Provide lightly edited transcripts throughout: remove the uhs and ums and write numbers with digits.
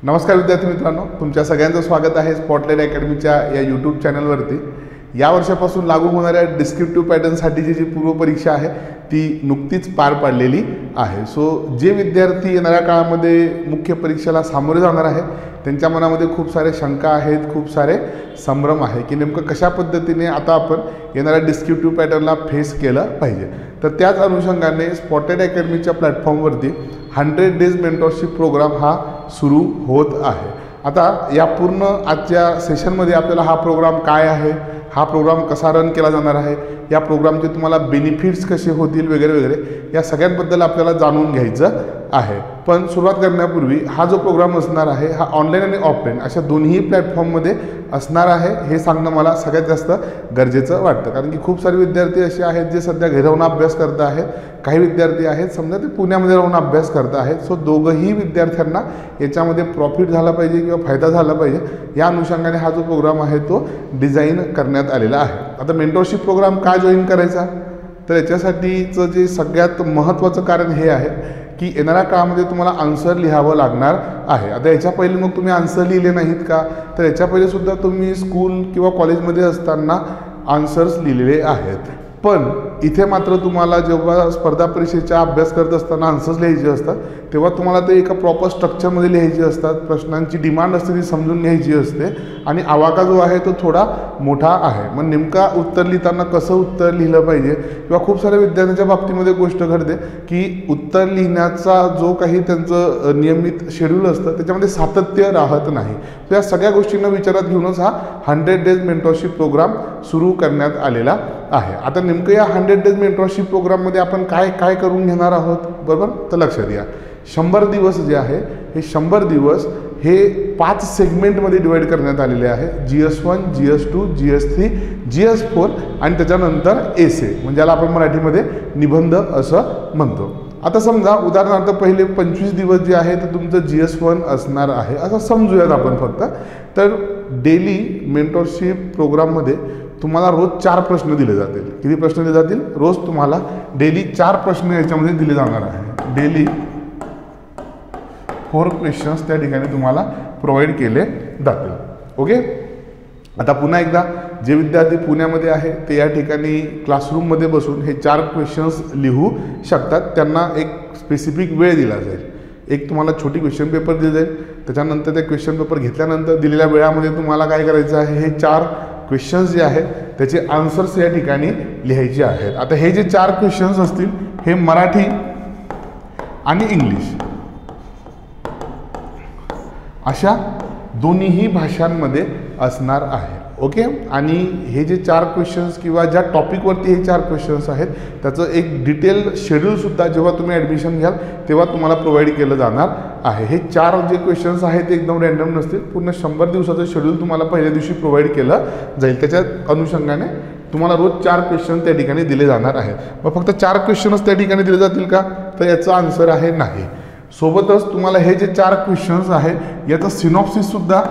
नमस्कार विद्यार्थी मित्रांनो, तुमच्या सगळ्यांचं स्वागत आहे स्पॉटलाइट अकॅडमीच्या या यूट्यूब चॅनलवरती। या वर्षापासून लागू होणाऱ्या डिस्क्रिप्टिव्ह पॅटर्नसाठीची जी पूर्वपरीक्षा आहे ती नुकतीच पार पाडलेली आहे। सो जे विद्यार्थी येणाऱ्या काळामध्ये मुख्य परीक्षेला सामोरे जाणार आहेत त्यांच्या मनामध्ये खूप सारे शंका आहेत, खूप सारे संभ्रम आहे की नेमकं कशा पद्धतीने आता आपण येणाऱ्या डिस्क्रिप्टिव्ह पॅटर्नला फेस केलं पाहिजे। तर त्याच अनुषंगाने स्पॉटलाइट अकॅडमीच्या प्लॅटफॉर्मवरती 100 डेज मेंटरशिप प्रोग्राम हा सुरू होत आहे। आता या पूर्ण आजच्या सेशनमध्ये आपल्याला हा प्रोग्राम काय आहे, हा प्रोग्राम कसा रन केला जाणार आहे, या प्रोग्रामचे तुम्हाला बेनिफिट्स कसे होतील वगैरे वगैरे या सगळ्यांबद्दल आपल्याला जाणून घ्यायचं आहे। पण सुरुवात करण्यापूर्वी हा जो प्रोग्राम असणार आहे हा ऑनलाईन आणि ऑफलाईन अशा दोन्ही प्लॅटफॉर्ममध्ये असणार आहे हे सांगणं मला सगळ्यात जास्त गरजेचं वाटतं। कारण की खूप सारे विद्यार्थी असे आहेत जे सध्या घरी राहून अभ्यास करत आहेत, काही विद्यार्थी आहेत समजा ते पुण्यामध्ये राहून अभ्यास करत आहेत। सो दोघंही विद्यार्थ्यांना याच्यामध्ये प्रॉफिट झाला पाहिजे किंवा फायदा झाला पाहिजे या अनुषंगाने हा जो प्रोग्राम आहे तो डिझाईन करण्यात आलेला आहे। आता मेंटरशिप प्रोग्राम का जॉईन करायचा, तर याच्यासाठीचं जे सगळ्यात महत्त्वाचं कारण हे आहे की येणाऱ्या काळामध्ये तुम्हाला आन्सर लिहावं लागणार आहे। आता याच्या पहिले मग तुम्ही आन्सर लिहिले नाहीत का, तर याच्या पहिले सुद्धा तुम्ही स्कूल किंवा कॉलेजमध्ये असताना आन्सर्स लिहिलेले आहेत। पण इथे मात्र तुम्हाला जेव्हा स्पर्धा परीक्षेचा अभ्यास करत असताना आन्सर्स लिहायचे असतात तेव्हा तुम्हाला ते एका प्रॉपर स्ट्रक्चरमध्ये लिहायचे असतात। प्रश्नांची डिमांड असते ती समजून घ्यायची असते आणि आवाका जो आहे तो थोडा मोठा आहे। मग नेमका उत्तर लिहिताना कसं उत्तर लिहिलं पाहिजे किंवा खूप साऱ्या विद्यार्थ्यांच्या बाबतीमध्ये गोष्ट घडते की उत्तर लिहिण्याचा जो काही त्यांचं नियमित शेड्यूल असतं त्याच्यामध्ये सातत्य राहत नाही। तर या सगळ्या गोष्टींना विचारात घेऊनच हा 100 डेज मेंटरशिप प्रोग्राम सुरू करण्यात आलेला आहे। आता नेमकं या 100 डेज मेंटरशिप प्रोग्राममध्ये आपण काय काय करून घेणार आहोत, बरोबर? तर लक्षात घ्या 100 दिवस जे आहे हे 100 दिवस हे 5 सेगमेंटमध्ये डिवाइड करण्यात आलेले आहे। GS1, GS2, GS3, GS4 आणि त्याच्यानंतर एसे म्हणजे ज्याला आपण मराठीमध्ये निबंध असं म्हणतो। आता समजा उदाहरणार्थ पहिले 25 दिवस जे आहे तर तुमचं GS1 असणार आहे असं समजूयात आपण फक्त। तर डेली मेंटरशिप प्रोग्राममध्ये तुम्हाला रोज 4 प्रश्न दिले जातील। किती प्रश्न दिले जातील? रोज तुम्हाला डेली 4 प्रश्न याच्यामध्ये दिले जाणार आहे। डेली 4 क्वेश्चन्स त्या ठिकाणी तुम्हाला प्रोव्हाइड केले जातील। ओके, आता पुन्हा एकदा जे विद्यार्थी पुण्यामध्ये आहे ते या ठिकाणी क्लासरूममध्ये बसून हे 4 क्वेश्चन्स लिहू शकतात। त्यांना एक स्पेसिफिक वेळ दिला जाईल, एक तुम्हाला छोटी क्वेश्चन पेपर दिली जाईल। त्याच्यानंतर ते क्वेश्चन पेपर घेतल्यानंतर दिलेल्या वेळामध्ये तुम्हाला काय करायचं आहे, हे 4 क्वेश्चन्स जे आहेत त्याचे आन्सर्स या ठिकाणी लिहायचे आहेत। आता हे जे 4 क्वेश्चन्स असतील हे मराठी आणि इंग्लिश अशा दोन्हीही भाषांमध्ये असणार आहे। ओके, आणि हे जे 4 क्वेश्चन्स किंवा ज्या टॉपिकवरती हे 4 क्वेश्चन्स आहेत त्याचं एक डिटेल शेड्यूलसुद्धा जेव्हा तुम्ही ॲडमिशन घ्याल तेव्हा तुम्हाला प्रोव्हाइड केलं जाणार आहे। हे 4 जे क्वेश्चन्स आहेत ते एकदम रँडम नसतील, पूर्ण 100 दिवसाचं शेड्यूल तुम्हाला पहिल्या दिवशी प्रोव्हाइड केलं जाईल। त्याच्या अनुषंगाने तुम्हाला रोज 4 क्वेश्चन त्या ठिकाणी दिले जाणार आहेत। मग फक्त 4 क्वेश्चन्स त्या ठिकाणी दिले जातील का, तर याचं आन्सर आहे नाही। सोबतच तुम्हाला हे जे 4 क्वेश्चन्स आहेत याचं सिनॉप्सिससुद्धा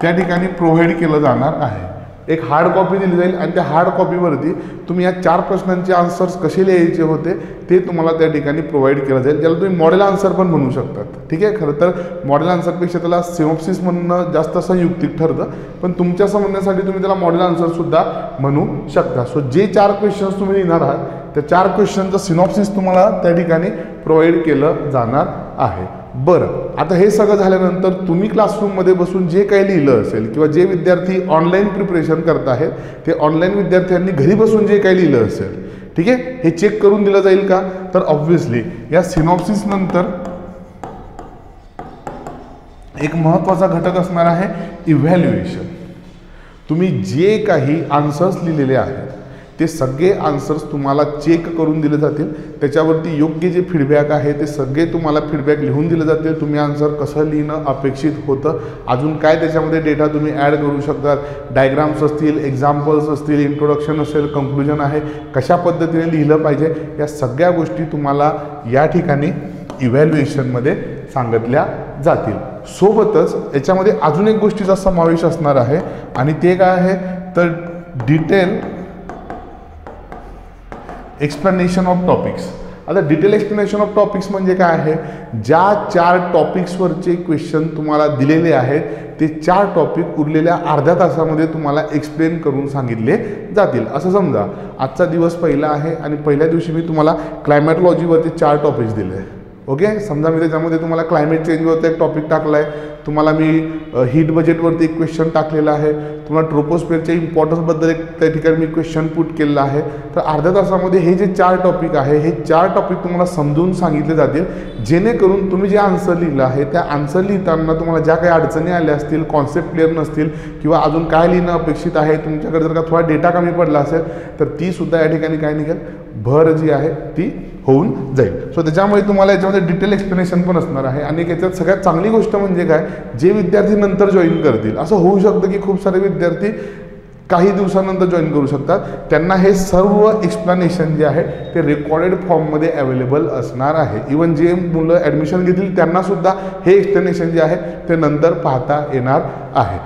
त्या ठिकाणी प्रोव्हाइड केलं जाणार आहे। एक हार्ड कॉपी दिली जाईल आणि त्या हार्ड कॉपीवरती तुम्ही या 4 प्रश्नांचे आन्सर्स कसे लिहायचे होते ते तुम्हाला त्या ठिकाणी प्रोव्हाइड केलं जाईल, ज्याला तुम्ही मॉडेल आन्सर पण म्हणू शकतात। ठीक आहे, खरं तर मॉडेल आन्सरपेक्षा त्याला सिनॉप्सिस म्हणणं जास्त संयुक्तिक ठरतं, पण तुमच्या समजण्यासाठी तुम्ही त्याला मॉडेल आन्सरसुद्धा म्हणू शकता। सो जे 4 क्वेश्चन्स तुम्ही लिहिणार आहात त्या 4 क्वेश्चनचं सिनॉप्सिस तुम्हाला त्या ठिकाणी प्रोव्हाइड केलं जाणार आहे। बरं, आता हे सगळं झाल्यानंतर तुम्ही क्लासरूममध्ये बसून जे काही लिहिलं असेल किंवा जे विद्यार्थी ऑनलाईन प्रिपरेशन करत आहेत ते ऑनलाईन विद्यार्थ्यांनी घरी बसून जे काही लिहिलं असेल, ठीक आहे, हे चेक करून दिलं जाईल का, तर ऑब्व्हियसली या सिनॉप्सिस नंतर एक महत्त्वाचा घटक असणार आहे इव्हॅल्युएशन। तुम्ही जे काही आन्सर्स लिहिलेले आहेत ते सगळे आन्सर्स तुम्हाला चेक करून दिले जातील। त्याच्यावरती योग्य जे फीडबॅक आहे ते सगळे तुम्हाला फीडबॅक लिहून दिले जातील। तुम्ही आन्सर कसं लिहिणं अपेक्षित होतं, अजून काय त्याच्यामध्ये डेटा तुम्ही ॲड करू शकतात, डायग्राम्स असतील, एक्झाम्पल्स असतील, इंट्रोडक्शन असेल, कंक्लुजन आहे, कशा पद्धतीने लिहिलं पाहिजे, या सगळ्या गोष्टी तुम्हाला या ठिकाणी इव्हॅल्युएशनमध्ये सांगितल्या जातील। सोबतच याच्यामध्ये अजून एक गोष्टीचा समावेश असणार आहे आणि ते काय आहे, तर डिटेल एक्सप्लेनेशन ऑफ टॉपिक्स। आता डिटेल एक्सप्लेनेशन ऑफ टॉपिक्स म्हणजे काय आहे, ज्या 4 टॉपिक्सवरचे क्वेश्चन तुम्हाला दिलेले आहेत ते 4 टॉपिक उरलेल्या अर्ध्या तासामध्ये तुम्हाला एक्सप्लेन करून सांगितले जातील. असं समजा आजचा दिवस पहिला आहे आणि पहिल्या दिवशी मी तुम्हाला क्लायमॅटॉलॉजीवरती 4 टॉपिक्स दिले. ओके, समजा मी त्याच्यामध्ये तुम्हाला क्लायमेट चेंजवरती एक टॉपिक टाकला आहे, तुम्हाला मी हीट बजेटवरती एक क्वेश्चन टाकलेला आहे, तुम्हाला ट्रोपोस्फिअरच्या इम्पॉर्टन्सबद्दल एक त्या ठिकाणी मी क्वेश्चन पुट केलेला आहे. तर अर्ध्या तासामध्ये हे जे 4 टॉपिक आहे हे 4 टॉपिक तुम्हाला समजून सांगितले जातील, जेणेकरून तुम्ही जे आन्सर लिहिलं आहे त्या आन्सर लिहिताना तुम्हाला ज्या काही अडचणी आल्या असतील, कॉन्सेप्ट क्लिअर नसतील किंवा अजून काय लिहिणं अपेक्षित आहे, तुमच्याकडे जर का थोडा डेटा कमी पडला असेल तर ती सुद्धा या ठिकाणी काय निघेल, भर जी आहे ती होऊन जाईल. सो त्याच्यामुळे तुम्हाला याच्यामध्ये डिटेल एक्सप्लेनेशन पण असणार आहे. आणि याच्यात सगळ्यात चांगली गोष्ट म्हणजे काय, जे विद्यार्थी नंतर जॉईन करतील, असं होऊ शकतं की खूप सारे विद्यार्थी काही दिवसानंतर जॉईन करू शकतात, त्यांना हे सर्व एक्सप्लेनेशन जे आहे ते रेकॉर्डेड फॉर्ममध्ये अवेलेबल असणार आहे. इवन जे मुलं ॲडमिशन घेतील त्यांना सुद्धा हे एक्सप्लेनेशन जे आहे ते नंतर पाहता येणार आहे.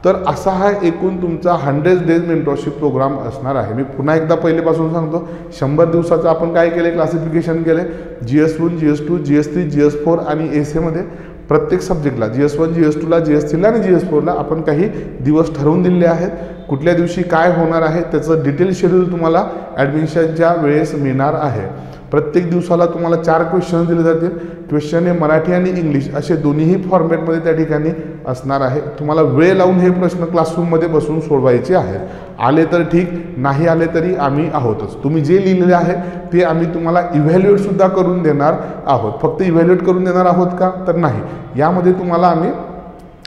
तर असा हा एकूण तुमचा 100 डेज मेंटॉरशिप प्रोग्राम असणार आहे. मी पुन्हा एकदा पहिलेपासून सांगतो, 100 दिवसाचं आपण काय केलं, क्लासिफिकेशन केले, GS1, GS2, GS3, GS4 आणि एसेमध्ये प्रत्येक सब्जेक्टला GS1, GS2ला, GS3ला आणि GS4ला आपण काही दिवस ठरवून दिलेले आहेत. कुठल्या दिवशी काय होणार आहे त्याचं डिटेल शेड्यूल तुम्हाला ॲडमिशनच्या वेळेस मिळणार आहे. प्रत्येक दिवसाला तुम्हाला 4 क्वेश्चन दिले जातील. क्वेश्चन हे मराठी आणि इंग्लिश असे दोन्हीही फॉर्मॅटमध्ये त्या ठिकाणी असणार आहे. तुम्हाला वेळ लावून हे प्रश्न क्लासरूममध्ये बसून सोडवायचे आहेत. आले तर ठीक, नाही आले तरी आम्ही आहोतच. तुम्ही जे लिहिलेले आहे ते आम्ही तुम्हाला इव्हॅल्युएटसुद्धा करून देणार आहोत. फक्त इव्हॅल्युएट करून देणार आहोत का, तर नाही, यामध्ये तुम्हाला आम्ही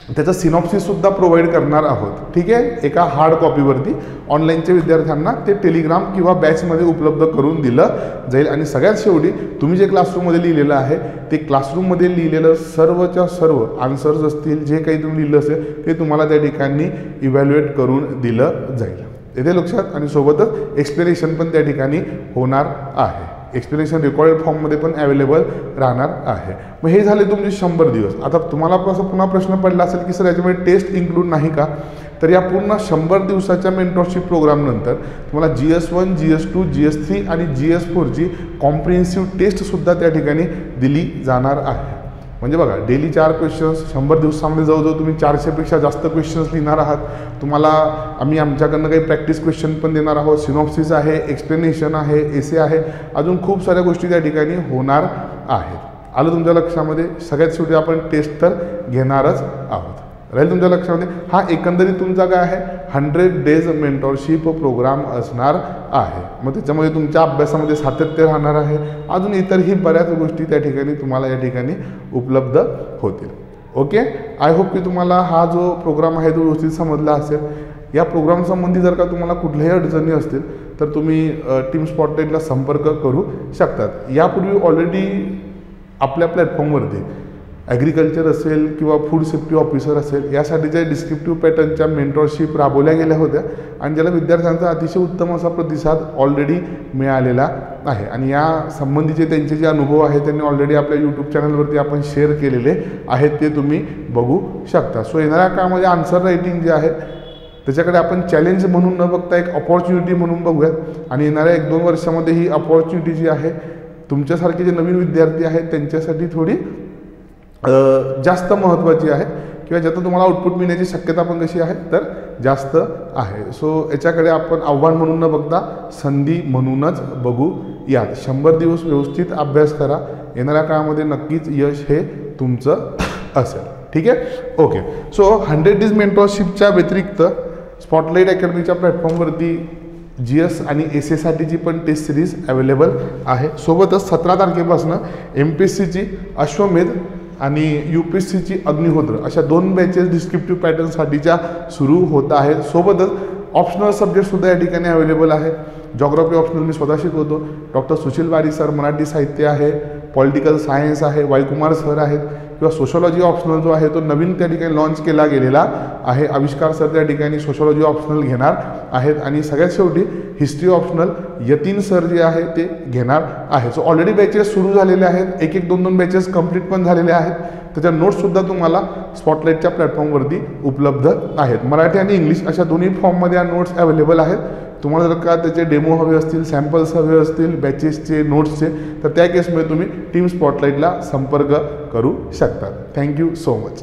त्याचं सिनॉप्सिससुद्धा प्रोव्हाइड करणार आहोत. ठीक आहे, एका हार्ड कॉपीवरती ऑनलाईनच्या विद्यार्थ्यांना ते टेलिग्राम किंवा बॅचमध्ये उपलब्ध करून दिलं जाईल. आणि सगळ्यात शेवटी तुम्ही जे क्लासरूममध्ये लिहिलेलं आहे ते क्लासरूममध्ये लिहिलेलं सर्वच्या सर्व आन्सर्स असतील, जे काही तुम्ही लिहिलं असेल ते तुम्हाला त्या ठिकाणी इव्हॅल्युएट करून दिलं जाईल. येथे लक्षात, आणि सोबतच एक्सप्लेनेशन पण त्या ठिकाणी होणार आहे. एक्सप्लेनेशन रेकॉर्डेड फॉर्ममध्ये पण अवेलेबल राहणार आहे. मग हे झाले तुमचे 100 दिवस. आता तुम्हाला पुन्हा प्रश्न पडला असेल की सर याच्यामध्ये टेस्ट इन्क्लूड नाही का, तर या पूर्ण 100 दिवसाच्या मेंटॉरशिप प्रोग्रामनंतर तुम्हाला GS1, GS2, GS3 आणि GS4ची कॉम्प्रिहेन्सिव्ह टेस्टसुद्धा त्या ठिकाणी दिली जाणार आहे. म्हणजे बघा, डेली 4 क्वेश्चन्स, 100 दिवसामध्ये जवळजवळ तुम्ही 400पेक्षा जास्त क्वेश्चन्स लिहिणार आहात. तुम्हाला आम्ही आमच्याकडनं काही प्रॅक्टिस क्वेश्चन पण देणार आहोत, सिनॉप्सिस आहे, एक्सप्लेनेशन आहे, एसे आहे, अजून खूप साऱ्या गोष्टी त्या ठिकाणी होणार आहेत. आलं तुमच्या लक्षामध्ये. सगळ्यात शेवटी आपण टेस्ट तर घेणारच आहोत. राहील तुमच्या लक्षामध्ये. हा एकंदरीत तुमचा काय आहे, 100 डेज मेंटॉरशिप प्रोग्राम असणार आहे. मग त्याच्यामध्ये तुमच्या अभ्यासामध्ये सातत्य राहणार आहे. अजून इतरही बऱ्याच गोष्टी त्या ठिकाणी तुम्हाला या ठिकाणी उपलब्ध होतील. ओके, आय होप की तुम्हाला हा जो प्रोग्राम आहे तो व्यवस्थित समजला असेल. या प्रोग्रामसंबंधी जर का तुम्हाला कुठल्याही अडचणी असतील तर तुम्ही टीम स्पॉटलाईटला संपर्क करू शकतात. यापूर्वी ऑलरेडी आपल्या प्लॅटफॉर्मवरती ॲग्रिकल्चर असेल किंवा फूड सेफ्टी ऑफिसर असेल यासाठीच्या डिस्क्रिप्टिव्ह पॅटर्नच्या मेंटॉरशिप राबवल्या गेल्या होत्या आणि ज्याला विद्यार्थ्यांचा अतिशय उत्तम असा प्रतिसाद ऑलरेडी मिळालेला आहे. आणि या संबंधीचे त्यांचे जे अनुभव आहेत त्यांनी ऑलरेडी आपल्या यूट्यूब चॅनलवरती आपण शेअर केलेले आहेत, ते तुम्ही बघू शकता. सो येणाऱ्या काळामध्ये आन्सर रायटिंग जे आहे त्याच्याकडे आपण चॅलेंज म्हणून न बघता एक अपॉर्च्युनिटी म्हणून बघूयात. आणि येणाऱ्या 1-2 वर्षामध्ये ही अपॉर्च्युनिटी जी आहे तुमच्यासारखे जे नवीन विद्यार्थी आहेत त्यांच्यासाठी थोडी जास्त महत्त्वाची आहे, किंवा ज्यातून तुम्हाला आउटपुट मिळण्याची शक्यता पण कशी आहे तर जास्त आहे. सो याच्याकडे आपण आव्हान म्हणून न बघता संधी म्हणूनच बघू यात. 100 दिवस व्यवस्थित अभ्यास करा. येणाऱ्या काळामध्ये नक्कीच यश हे तुमचं असेल. ठीक आहे, ओके. सो 100 डेज मेंटॉरशिपच्या व्यतिरिक्त स्पॉटलाईट अकॅडमीच्या प्लॅटफॉर्मवरती GS आणि एसेसाठीची पण टेस्ट सिरीज अवेलेबल आहे. सोबतच 17 तारखेपासून MPSCची अश्वमेध आणि UPSCची अग्निहोत्र अशा 2 बॅचेस डिस्क्रिप्टिव्ह पॅटर्नसाठीच्या सुरू होत आहेत. सोबतच ऑप्शनल सब्जेक्टसुद्धा या ठिकाणी अवेलेबल आहे. जॉग्राफी ऑप्शनल मी स्वतः शिकवतो. डॉक्टर सुशील वारी सर मराठी साहित्य आहे, पॉलिटिकल सायन्स आहे, वाईकुमार सर आहेत, किंवा सोशॉलॉजी ऑप्शनल जो आहे तो नवीन त्या ठिकाणी लॉन्च केला गेलेला आहे. आविष्कार सर त्या ठिकाणी सोशॉलॉजी ऑप्शनल घेणार आहेत. आणि सगळ्यात शेवटी हिस्ट्री ऑप्शनल यतीन सर जे आहे ते घेणार आहे. सो ऑलरेडी बॅचेस सुरू झालेले आहेत. 1-2 बॅचेस कंप्लीट पण झालेले आहेत. त्याच्या नोट्ससुद्धा तुम्हाला स्पॉटलाईटच्या प्लॅटफॉर्मवरती उपलब्ध आहेत. मराठी आणि इंग्लिश अशा दोन्ही फॉर्ममध्ये या नोट्स अवेलेबल आहेत. तुम्हाला जर का त्याचे डेमो हवे असतील, सॅम्पल्स हवे असतील, बॅचेसचे, नोट्सचे, तर त्या केसमध्ये तुम्ही टीम स्पॉटलाईटला संपर्क करू शकता. Thank you so much.